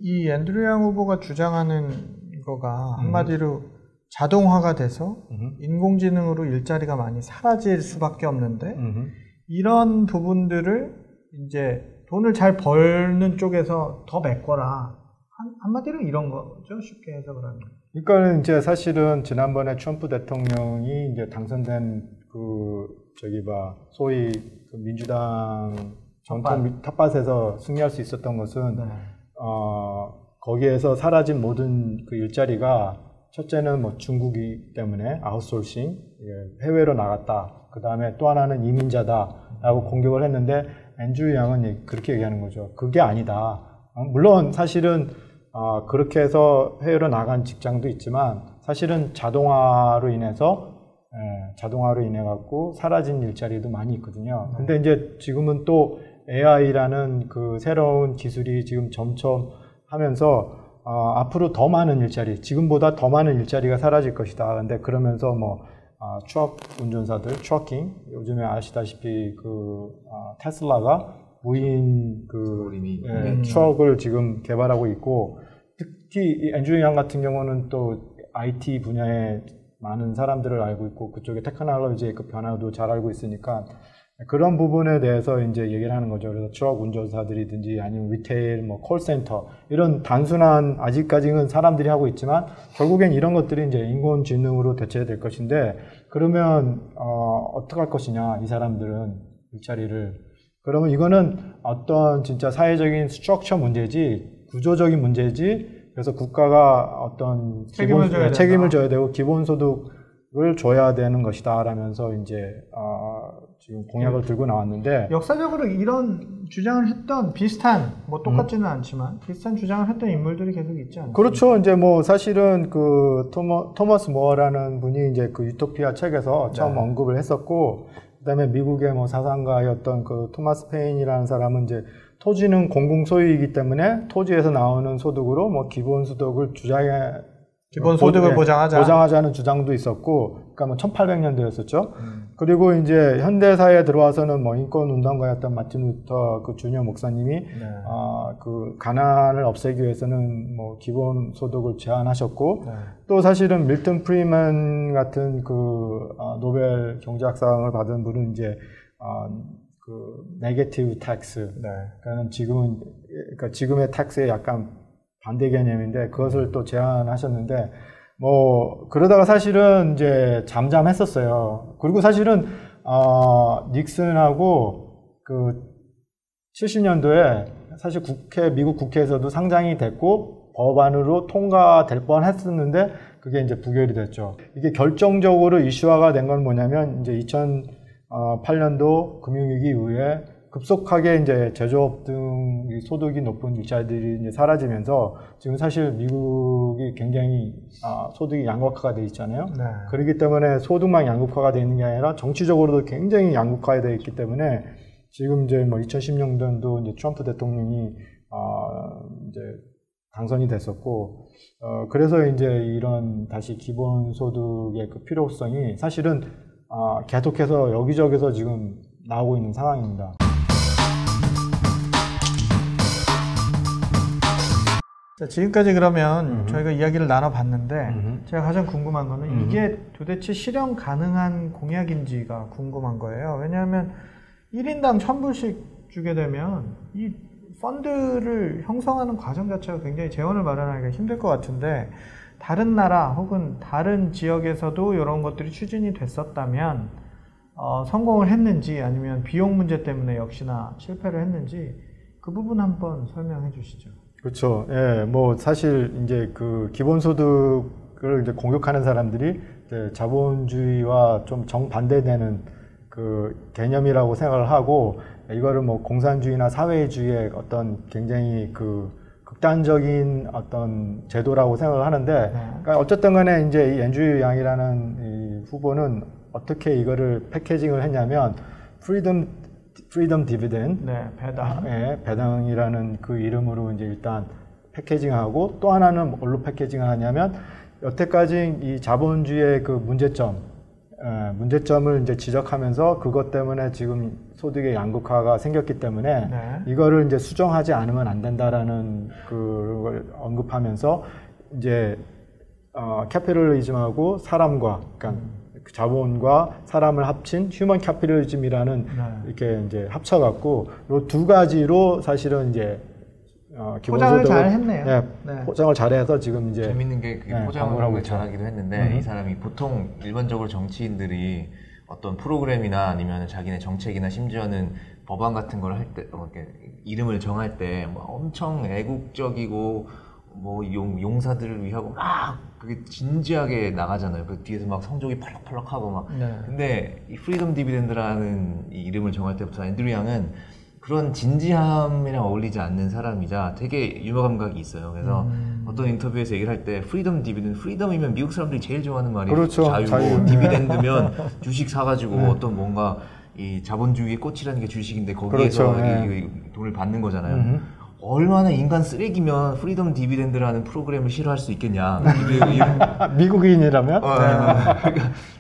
이 앤드류 양 후보가 주장하는 거가 한마디로 자동화가 돼서 인공지능으로 일자리가 많이 사라질 수밖에 없는데 이런 부분들을 이제 돈을 잘 벌는 쪽에서 더 메꿔라. 한마디로 이런 거죠. 쉽게 해석을 하면. 그러니까 이제 사실은 지난번에 트럼프 대통령이 이제 당선된 소위 그 민주당 정통 텃밭에서 승리할 수 있었던 것은 네. 거기에서 사라진 모든 그 일자리가 첫째는 뭐 중국이기 때문에 아웃소싱, 해외로 나갔다. 그 다음에 또 하나는 이민자다라고 공격을 했는데 앤드류 양은 그렇게 얘기하는 거죠. 그게 아니다. 물론 사실은 그렇게 해서 해외로 나간 직장도 있지만 사실은 자동화로 인해 갖고 사라진 일자리도 많이 있거든요. 근데 이제 지금은 또 AI라는 그 새로운 기술이 지금 점점 하면서 앞으로 더 많은 일자리, 지금보다 더 많은 일자리가 사라질 것이다. 근데 그러면서 트럭 운전사들, 트러킹, 요즘에 아시다시피 테슬라가 무인 트럭을 지금 개발하고 있고, 특히 앤드류 양 같은 경우는 또 IT 분야에 많은 사람들을 알고 있고, 그쪽에 테크놀로지의 그 변화도 잘 알고 있으니까, 그런 부분에 대해서 이제 얘기를 하는 거죠. 그래서 트럭 운전사들이든지 아니면 리테일, 콜센터, 이런 단순한, 아직까지는 사람들이 하고 있지만, 결국엔 이런 것들이 이제 인공지능으로 대체될 것인데, 그러면, 어떻게 할 것이냐, 이 사람들은 일자리를. 그러면 이거는 어떤 진짜 사회적인 스트럭처 문제지, 구조적인 문제지, 그래서 국가가 어떤 책임을 져야 되고, 기본소득을 줘야 되는 것이다, 라면서 이제, 지금 공약을 들고 나왔는데, 역사적으로 이런 주장을 했던 비슷한, 똑같지는 않지만 비슷한 주장을 했던 인물들이 계속 있지 않습니까? 그렇죠. 이제 사실은 토머스 모어라는 분이 이제 그 유토피아 책에서 처음 언급을 했었고, 그다음에 미국의 사상가였던 그 토마스 페인이라는 사람은 이제 토지는 공공 소유이기 때문에 토지에서 나오는 소득으로 기본소득을 기본소득을 보장하자는 주장도 있었고, 그러니까 1800년대였었죠. 그리고 이제 현대사에 들어와서는 인권운동가였던 마틴 루터 그 주니어 목사님이 그 가난을 없애기 위해서는 기본소득을 제안하셨고, 또 사실은 밀턴 프리먼 같은 노벨 경제학상을 받은 분은 이제 네게티브 텍스, 그러니까 지금의 텍스에 약간 반대 개념인데 그것을 또 제안하셨는데 그러다가 사실은 이제 잠잠했었어요. 그리고 사실은 닉슨하고 70년도에 사실 미국 국회에서도 상정이 됐고 법안으로 통과될 뻔했었는데 그게 이제 부결이 됐죠. 이게 결정적으로 이슈화가 된 건 뭐냐면 이제 2008년도 금융위기 이후에 급속하게 이제 제조업 등 소득이 높은 일자리들이 이제 사라지면서 지금 사실 미국이 굉장히 소득이 양극화가 돼 있잖아요. 네. 그렇기 때문에 소득만 양극화가 돼 있는 게 아니라 정치적으로도 굉장히 양극화가 돼 있기 때문에 지금 이제 2010년도 이제 트럼프 대통령이 이제 당선이 됐었고, 그래서 이제 이런 다시 기본소득의 그 필요성이 사실은 계속해서 여기저기서 지금 나오고 있는 상황입니다. 자, 지금까지 그러면 저희가 이야기를 나눠봤는데 제가 가장 궁금한 거는 이게 도대체 실현 가능한 공약인지가 궁금한 거예요. 왜냐하면 1인당 1000불씩 주게 되면 이 펀드를 형성하는 과정 자체가 굉장히 재원을 마련하기가 힘들 것 같은데, 다른 나라 혹은 다른 지역에서도 이런 것들이 추진이 됐었다면 성공을 했는지 아니면 비용 문제 때문에 역시나 실패를 했는지 그 부분 한번 설명해 주시죠. 그렇죠. 예, 사실 이제 그 기본소득을 이제 공격하는 사람들이 이제 자본주의와 좀 정반대되는 그 개념이라고 생각을 하고, 이거를 공산주의나 사회주의의 어떤 굉장히 극단적인 어떤 제도라고 생각을 하는데, 그러니까 어쨌든 간에 이제 이 앤드류 양이라는 이 후보는 어떻게 이거를 패키징을 했냐면, 프리덤 디비덴드, 배당이라는 그 이름으로 이제 일단 패키징하고, 또 하나는 뭘로 패키징을 하냐면, 여태까지 이 자본주의의 그 문제점, 문제점을 이제 지적하면서 그것 때문에 지금 소득의 양극화가 생겼기 때문에 네. 이거를 이제 수정하지 않으면 안 된다라는 그걸 언급하면서 이제 캐피털리즘하고 사람과 그러니까 자본과 사람을 합친 휴먼 캐피털리즘이라는 네. 이렇게 이제 합쳐갖고 이 두 가지로 사실은 이제 포장을 잘 했네요. 네, 네. 포장을 잘해서 지금 이제 재밌는 게 그게 네, 포장을 광고를 하고 잘하기도 했는데 이 사람이 보통 일반적으로 정치인들이 어떤 프로그램이나 아니면 자기네 정책이나 심지어는 법안 같은 걸 할 때 이렇게 이름을 정할 때 뭐 엄청 애국적이고 뭐 용사들을 위하고 막 그게 진지하게 나가잖아요. 그 뒤에서 막 성적이 펄럭펄럭하고 막. 네. 근데 이 프리덤 디비덴드라는 이 이름을 정할 때부터 앤드류 양은 그런 진지함이랑 어울리지 않는 사람이자 되게 유머 감각이 있어요. 그래서 어떤 인터뷰에서 얘기를 할 때 프리덤 디비덴드, 프리덤이면 미국 사람들이 제일 좋아하는 말이 그렇죠. 자유. 디비덴드면 주식 사가지고 어떤 뭔가 이 자본주의의 꽃이라는 게 주식인데 거기에서 그렇죠. 이 돈을 받는 거잖아요. 얼마나 인간 쓰레기면 프리덤 디비덴드라는 프로그램을 싫어할 수 있겠냐. 미국인이라면?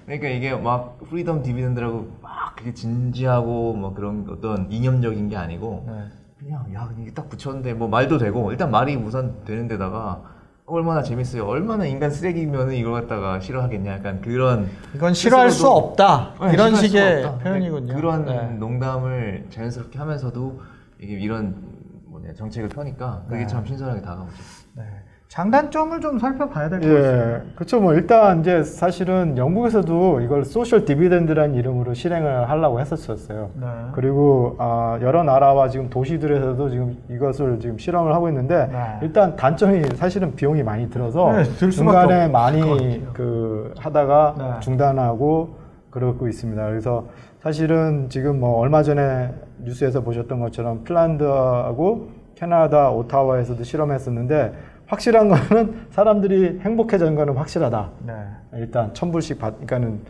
그러니까 이게 막 프리덤 디비덴드라고 막 그게 진지하고 뭐 그런 어떤 이념적인 게 아니고 네. 그냥 야 이게 딱 붙였는데 뭐 말도 되고 일단 말이 우선 되는 데다가 얼마나 재밌어요. 얼마나 인간 쓰레기면은 이걸 갖다가 싫어하겠냐. 약간 그런 이건 싫어할 수 없다. 네, 이런 싫어할 수가 식의 없다. 표현이군요. 그런 네. 농담을 자연스럽게 하면서도 이게 이런 정책을 펴니까 그게 네. 참 신선하게 다가오죠. 네. 장단점을 좀 살펴봐야 될 것 같습니다. 예, 그렇죠. 뭐 일단 이제 사실은 영국에서도 이걸 소셜 디비덴드라는 이름으로 실행을 하려고 했었어요. 네. 그리고 여러 나라와 지금 도시들에서도 지금 이것을 지금 실험을 하고 있는데 네. 일단 단점이 사실은 비용이 많이 들어서 네, 들 수밖에 중간에 없을 것 많이 같아요. 그 하다가 네. 중단하고 그러고 있습니다. 그래서 사실은 지금 뭐 얼마 전에 뉴스에서 보셨던 것처럼 핀란드하고 캐나다 오타와에서도 실험했었는데 확실한 거는 사람들이 행복해진 거는 확실하다. 네. 일단 1,000불씩 그러니까는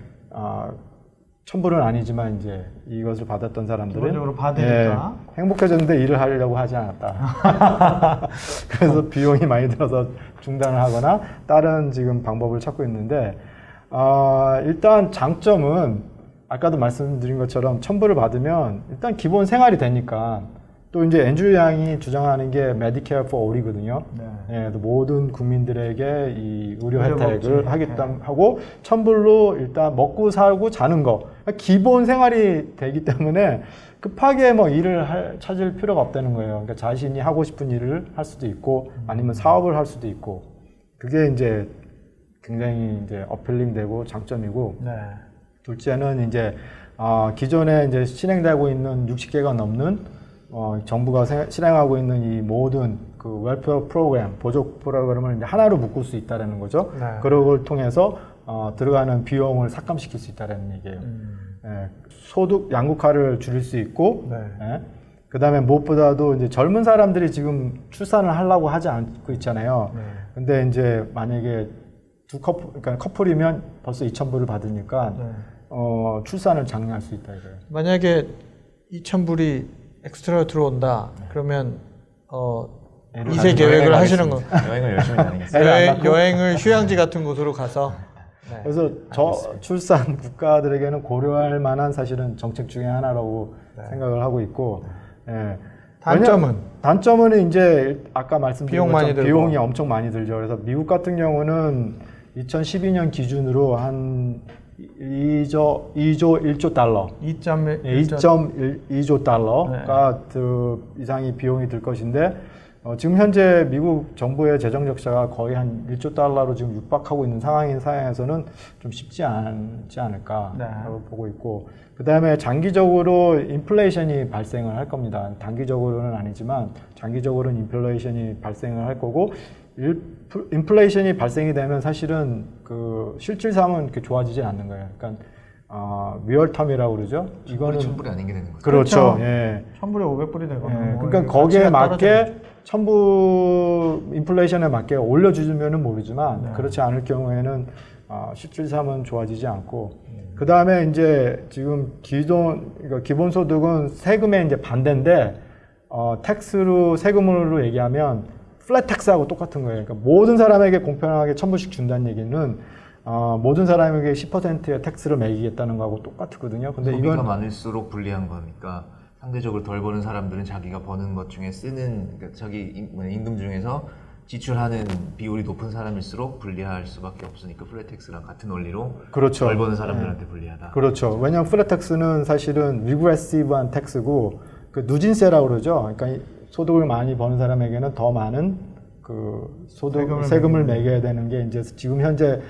1,000불은 아니지만 이제 이것을 받았던 사람들은 기본적으로 받으니까. 행복해졌는데 일을 하려고 하지 않았다. 그래서 비용이 많이 들어서 중단을 하거나 다른 지금 방법을 찾고 있는데 일단 장점은 아까도 말씀드린 것처럼 1,000불을 받으면 일단 기본 생활이 되니까 또 이제 앤드류 양이 주장하는 게 메디케어 for all이거든요. 네. 예, 모든 국민들에게 이 의료 의료복지 혜택을 하겠다 하고 1,000불로 일단 먹고 살고 자는 거 기본 생활이 되기 때문에 급하게 뭐 일을 찾을 필요가 없다는 거예요. 그러니까 자신이 하고 싶은 일을 할 수도 있고 아니면 사업을 할 수도 있고 그게 이제 굉장히 이제 어필링 되고 장점이고 네. 둘째는 이제 기존에 이제 실행되고 있는 60개가 넘는 정부가 실행하고 있는 이 모든 그 웰페어 프로그램, 보조 프로그램을 이제 하나로 묶을 수 있다는 거죠. 네. 그런 걸 통해서 들어가는 비용을 삭감시킬 수 있다는 얘기예요. 예, 소득 양극화를 줄일 수 있고, 네. 예, 그 다음에 무엇보다도 이제 젊은 사람들이 지금 출산을 하려고 하지 않고 있잖아요. 네. 근데 이제 만약에 그러니까 커플이면 벌써 2,000불을 받으니까 네. 출산을 장려할 수 있다 이거예요. 만약에 2,000불이 엑스트라 들어온다. 그러면 이세 계획을 하시는 거. 여행을 열심히 다니겠습니다. 여행을 휴양지 같은 곳으로 가서. 네. 그래서 저출산 국가들에게는 고려할 만한 사실은 정책 중에 하나라고 생각을 하고 있고, 예. 단점은 이제 아까 말씀드린 것처럼 비용이 엄청 많이 들죠. 그래서 미국 같은 경우는 2012년 기준으로 한 2조 1조 달러, 2.2조 달러가 이상이 비용이 들 것인데 지금 현재 미국 정부의 재정 적자가 거의 한 1조 달러로 지금 육박하고 있는 상황에서는 좀 쉽지 않지 않을까라고 보고 있고 그 다음에 장기적으로 인플레이션이 발생을 할 겁니다. 단기적으로는 아니지만 장기적으로는 인플레이션이 발생을 할 거고 인플레이션이 발생이 되면 사실은 그 실질상은 이렇게 좋아지지 않는 거예요. 그러니까 리얼텀이라고 그러죠. 이거는 1,000불이 아닌 게 되는 거죠. 그렇죠. 예. 1,000불에 500불이 되거나. 예. 그러니까 거기에 맞게 1,000불 인플레이션에 맞게 올려주면은 모르지만 네. 그렇지 않을 경우에는 실질상은 좋아지지 않고 그 다음에 이제 지금 기본 소득은 세금의 이제 반대인데 텍스로 세금으로 얘기하면 플랫 텍스하고 똑같은 거예요. 그러니까 모든 사람에게 공평하게 1,000불씩 준다는 얘기는 모든 사람에게 10%의 텍스를 매기겠다는 거하고 똑같거든요. 근데 소비가 이건 많을수록 불리한 거니까 상대적으로 덜 버는 사람들은 자기가 버는 것 중에 쓰는 그러니까 자기 임금 중에서 지출하는 비율이 높은 사람일수록 불리할 수밖에 없으니까 플랫텍스랑 같은 원리로 그렇죠. 덜 버는 사람들한테 불리하다. 그렇죠. 왜냐하면 플랫텍스는 사실은 리그레시브한 텍스고 그 누진세라고 그러죠. 그러니까 소득을 많이 버는 사람에게는 더 많은 그 세금을 매겨야 되는 게 이제 지금 현재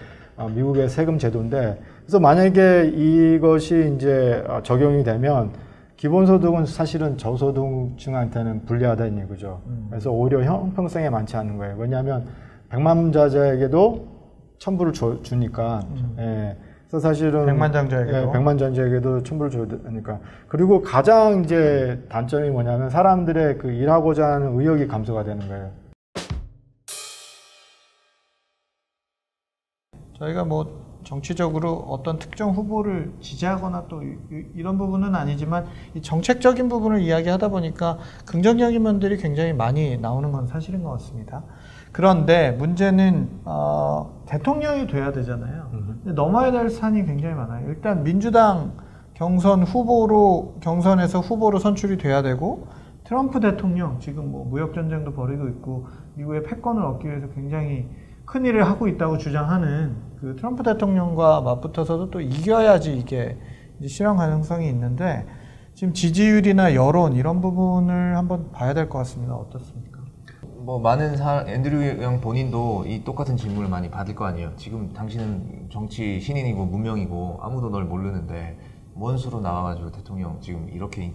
미국의 세금 제도인데, 그래서 만약에 이것이 이제 적용이 되면 기본소득은 사실은 저소득층한테는 불리하다는 얘기죠. 그래서 오히려 형평성에 많지 않은 거예요. 왜냐하면 백만자자에게도 첨부를 주니까. 예. 그래서 사실은 백만장자에게도. 예, 백만장자에게도 첨부를 줘야 되니까. 그리고 가장 이제 단점이 뭐냐면 사람들의 그 일하고자 하는 의욕이 감소가 되는 거예요. 저희가 뭐 정치적으로 어떤 특정 후보를 지지하거나 또 이런 부분은 아니지만 이 정책적인 부분을 이야기하다 보니까 긍정적인 면들이 굉장히 많이 나오는 건 사실인 것 같습니다. 그런데 문제는 대통령이 돼야 되잖아요. 근데 넘어야 될 산이 굉장히 많아요. 일단 민주당 경선에서 후보로 선출이 돼야 되고, 트럼프 대통령 지금 뭐 무역 전쟁도 벌이고 있고 미국의 패권을 얻기 위해서 굉장히 큰 일을 하고 있다고 주장하는 그 트럼프 대통령과 맞붙어서도 또 이겨야지 이게 이제 실현 가능성이 있는데, 지금 지지율이나 여론 이런 부분을 한번 봐야 될 것 같습니다. 어떻습니까? 뭐 많은 앤드류 영 본인도 이 똑같은 질문을 많이 받을 거 아니에요. 지금 당신은 정치 신인이고 무명이고 아무도 널 모르는데 뭔 수로 나와가지고 대통령 지금 이렇게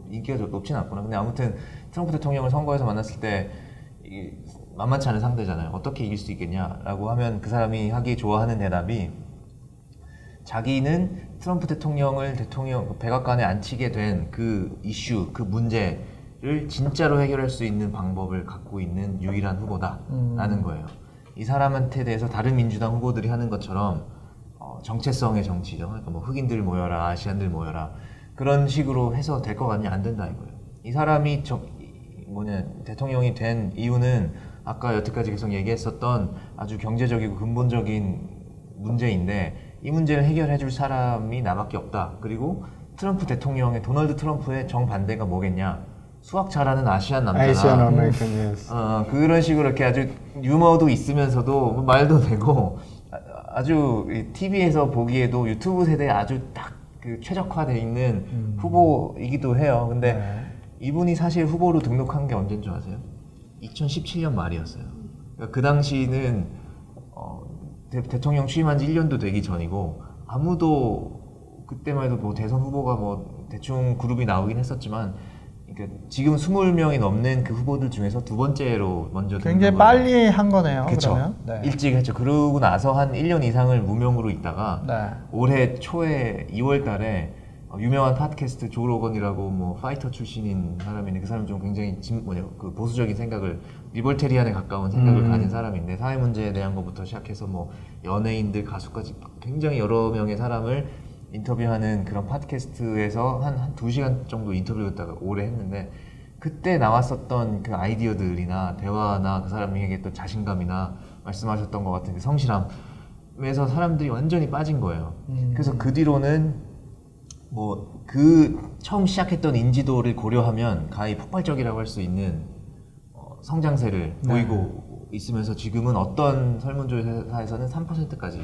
인기가 높진 않구나. 근데 아무튼 트럼프 대통령을 선거에서 만났을 때 만만치 않은 상대잖아요. 어떻게 이길 수 있겠냐라고 하면 그 사람이 하기 좋아하는 대답이, 자기는 트럼프 대통령을 백악관에 앉히게 된 그 이슈, 그 문제를 진짜로 해결할 수 있는 방법을 갖고 있는 유일한 후보다라는 거예요. 이 사람한테 대해서 다른 민주당 후보들이 하는 것처럼 정체성의 정치죠. 그러니까 뭐 흑인들 모여라, 아시안들 모여라, 그런 식으로 해서 될 것 같냐? 안 된다 이거예요. 이 사람이 대통령이 된 이유는 아까 여태까지 계속 얘기했었던 아주 경제적이고 근본적인 문제인데, 이 문제를 해결해 줄 사람이 나밖에 없다. 그리고 트럼프 대통령의, 도널드 트럼프의 정반대가 뭐겠냐? 수학 잘하는 아시안 남자나, 아시안 아메리칸, 예스. 그런 식으로 이렇게 아주 유머도 있으면서도 말도 되고, 아주 TV에서 보기에도 유튜브 세대에 아주 딱 그 최적화되어 있는 후보이기도 해요. 근데 이분이 사실 후보로 등록한 게 언제인 줄 아세요? 2017년 말이었어요. 그러니까 그 당시는 대통령 취임한 지 1년도 되기 전이고, 아무도 그때만 해도 뭐 대선 후보가 뭐 대충 그룹이 나오긴 했었지만, 그러니까 지금 20명이 넘는 그 후보들 중에서 두 번째로 먼저 굉장히 빨리 한 거네요. 그쵸. 그러면 네. 일찍 했죠. 그러고 나서 한 1년 이상을 무명으로 있다가 네. 올해 초에 2월 달에 유명한 팟캐스트 조 로건이라고 뭐 파이터 출신인 사람인데, 그 사람 좀 굉장히 그 보수적인 생각을, 리버테리안에 가까운 생각을 가진 사람인데, 사회 문제에 대한 것부터 시작해서 뭐 연예인들, 가수까지 굉장히 여러 명의 사람을 인터뷰하는 그런 팟캐스트에서 한 2시간 정도 인터뷰를 했다가 오래 했는데, 그때 나왔었던 그 아이디어들이나 대화나 그 사람이 얘기했던 자신감이나 말씀하셨던 것 같은 그 성실함에서 사람들이 완전히 빠진 거예요. 그래서 그 뒤로는 뭐 그 처음 시작했던 인지도를 고려하면 가히 폭발적이라고 할 수 있는 성장세를 보이고 있으면서, 지금은 어떤 설문조사에서는 3%까지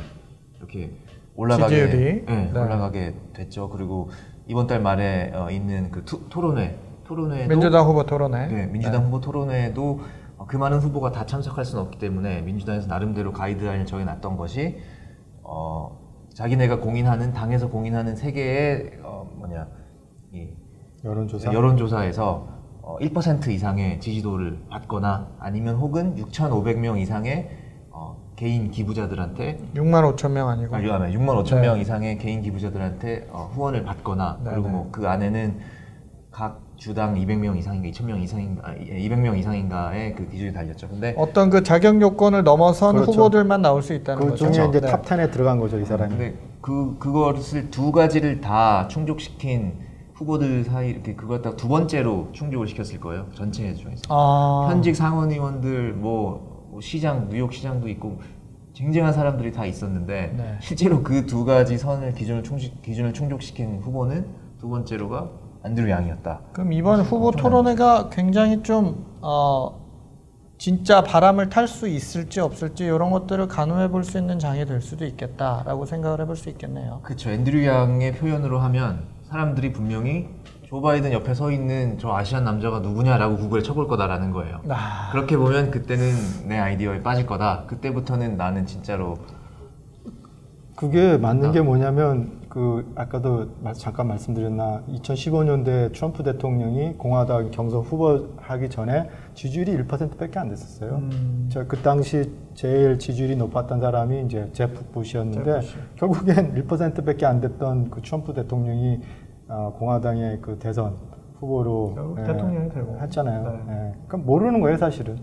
이렇게 올라가게 됐죠. 그리고 이번 달 말에 있는 그 토론회도 민주당 후보 토론회. 네, 민주당 후보 토론회도 그 많은 후보가 다 참석할 수는 없기 때문에 민주당에서 나름대로 가이드라인을 정해놨던 것이 자기네가 당에서 공인하는 세 개의 여론조사에서 1% 이상의 지지도를 받거나, 아니면 혹은 6,500명 이상의 개인 기부자들한테 6만 5천 명 아니고 6만 5천 명 이상의 개인 기부자들한테 후원을 받거나, 그리고 뭐 그 안에는 각 주당 200명 이상인가 2,000명 이상인가 200명 이상인가의 그 기준이 달렸죠. 근데 어떤 그 자격 요건을 넘어선 후보들만 나올 수 있다는 그 거죠. 중에 이제 탑 10에 들어간 거죠, 이 사람이. 근데 그것을 두 가지를 다 충족시킨 후보들 사이, 이렇게 그걸 딱 두 번째로 충족을 시켰을 거예요. 전체 중에서. 현직 상원 의원들, 뭐 시장, 뉴욕 시장도 있고, 쟁쟁한 사람들이 다 있었는데 네. 실제로 그 두 가지 선을 기준을 충족시킨 후보는 두 번째로가 안드류 양이었다. 그럼 이번 후보 토론회가 굉장히 좀 진짜 바람을 탈 수 있을지 없을지 이런 것들을 가늠해 볼 수 있는 장이 될 수도 있겠다라고 생각을 해볼 수 있겠네요. 그렇죠. 앤드류 양의 표현으로 하면 사람들이 분명히 조 바이든 옆에 서 있는 저 아시안 남자가 누구냐라고 구글에 쳐볼 거다라는 거예요. 그렇게 보면 그때는 내 아이디어에 빠질 거다. 그때부터는 나는 진짜로 그게 맞는 게 뭐냐면 그 아까도 잠깐 말씀드렸나 2015년대 트럼프 대통령이 공화당 경선 후보하기 전에 지지율이 1%밖에 안 됐었어요. 저 그 당시 제일 지지율이 높았던 사람이 이제 제프 부시였는데 결국엔 1%밖에 안 됐던 그 트럼프 대통령이 공화당의 그 대선 후보로 대통령이 되고 했잖아요. 네. 그럼 모르는 거예요, 사실은.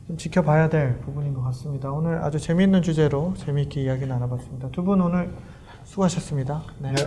좀 지켜봐야 될 부분인 것 같습니다. 오늘 아주 재미있는 주제로 재미있게 이야기 나눠봤습니다. 두 분 오늘 수고하셨습니다. 네. 네.